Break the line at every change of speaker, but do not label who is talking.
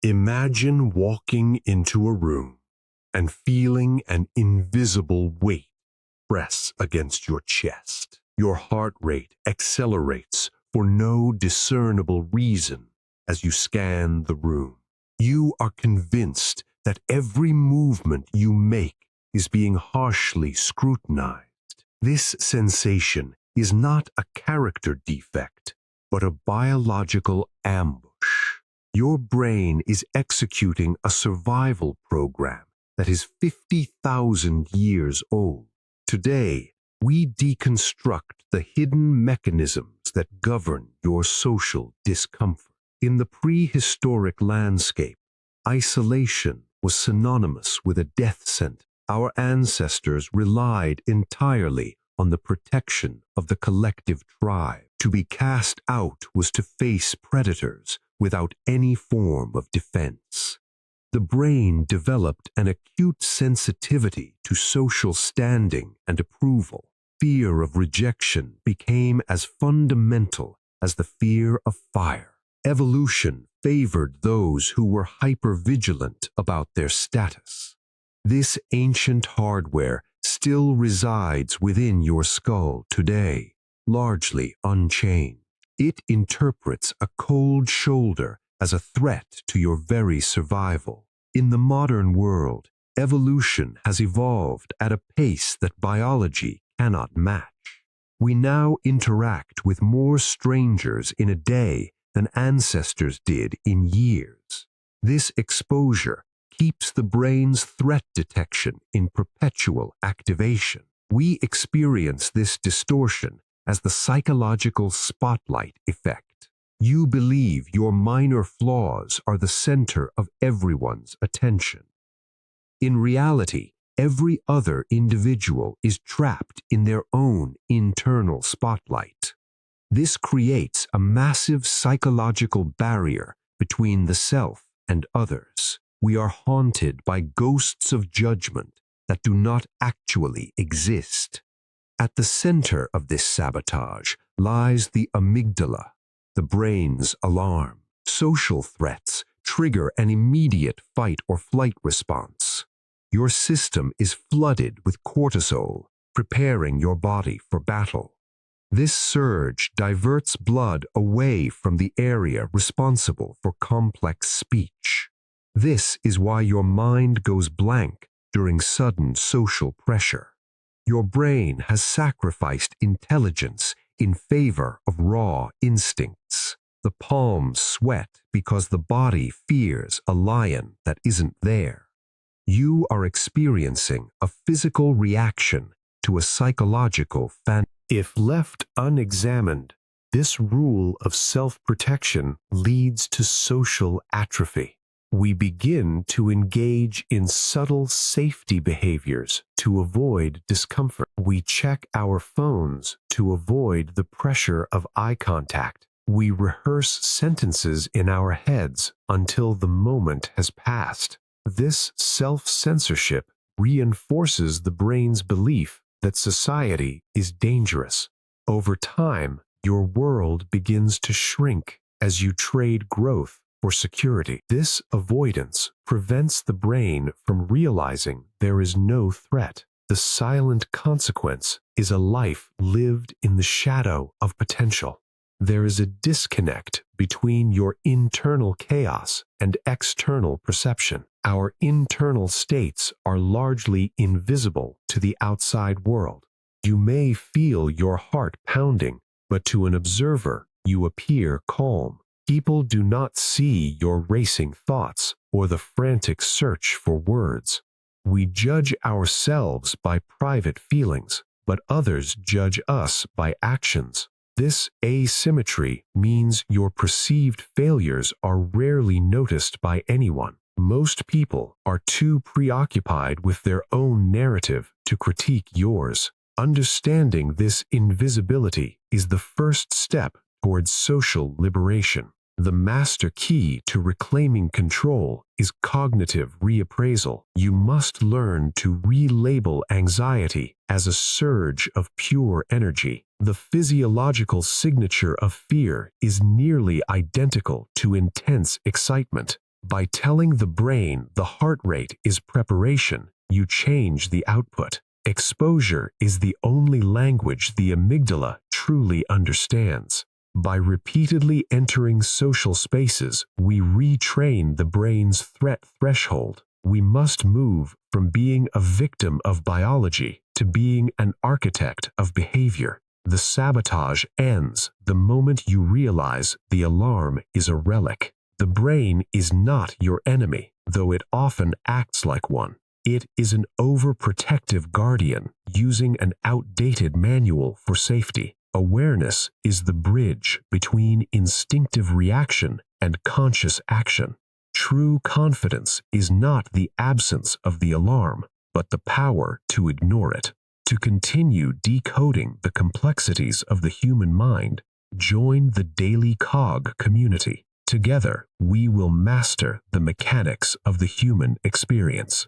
Imagine walking into a room and feeling an invisible weight press against your chest. Your heart rate accelerates for no discernible reason as you scan the room. You are convinced that every movement you make is being harshly scrutinized. This sensation is not a character defect, but a biological ambush. Your brain is executing a survival program that is 50,000 years old. Today, we deconstruct the hidden mechanisms that govern your social discomfort. In the prehistoric landscape, isolation was synonymous with a death sentence. Our ancestors relied entirely on the protection of the collective tribe. To be cast out was to face predators without any form of defense. The brain developed an acute sensitivity to social standing and approval. Fear of rejection became as fundamental as the fear of fire. Evolution favored those who were hypervigilant about their status. This ancient hardware still resides within your skull today, largely unchanged. It interprets a cold shoulder as a threat to your very survival. In the modern world, evolution has evolved at a pace that biology cannot match. We now interact with more strangers in a day than ancestors did in years. This exposure keeps the brain's threat detection in perpetual activation. We experience this distortion as the psychological spotlight effect. You believe your minor flaws are the center of everyone's attention. In reality, every other individual is trapped in their own internal spotlight. This creates a massive psychological barrier between the self and others. We are haunted by ghosts of judgment that do not actually exist. At the center of this sabotage lies the amygdala, the brain's alarm. Social threats trigger an immediate fight or flight response. Your system is flooded with cortisol, preparing your body for battle. This surge diverts blood away from the area responsible for complex speech. This is why your mind goes blank during sudden social pressure. Your brain has sacrificed intelligence in favor of raw instincts. The palms sweat because the body fears a lion that isn't there. You are experiencing a physical reaction to a psychological fantasy. If left unexamined, this rule of self-protection leads to social atrophy. We begin to engage in subtle safety behaviors to avoid discomfort. We check our phones to avoid the pressure of eye contact. We rehearse sentences in our heads until the moment has passed. This self-censorship reinforces the brain's belief that society is dangerous. Over time, your world begins to shrink as you trade growth for security. This avoidance prevents the brain from realizing there is no threat. The silent consequence is a life lived in the shadow of potential. There is a disconnect between your internal chaos and external perception. Our internal states are largely invisible to the outside world. You may feel your heart pounding, but to an observer, you appear calm. People do not see your racing thoughts or the frantic search for words. We judge ourselves by private feelings, but others judge us by actions. This asymmetry means your perceived failures are rarely noticed by anyone. Most people are too preoccupied with their own narrative to critique yours. Understanding this invisibility is the first step towards social liberation. The master key to reclaiming control is cognitive reappraisal. You must learn to relabel anxiety as a surge of pure energy. The physiological signature of fear is nearly identical to intense excitement, By telling the brain the heart rate is preparation, you change the output. Exposure is the only language the amygdala truly understands. By repeatedly entering social spaces, we retrain the brain's threat threshold. We must move from being a victim of biology to being an architect of behavior. The sabotage ends the moment you realize the alarm is a relic. The brain is not your enemy, though it often acts like one. It is an overprotective guardian using an outdated manual for safety. Awareness is the bridge between instinctive reaction and conscious action. True confidence is not the absence of the alarm, but the power to ignore it. To continue decoding the complexities of the human mind, join the DailyCog community. Together, we will master the mechanics of the human experience.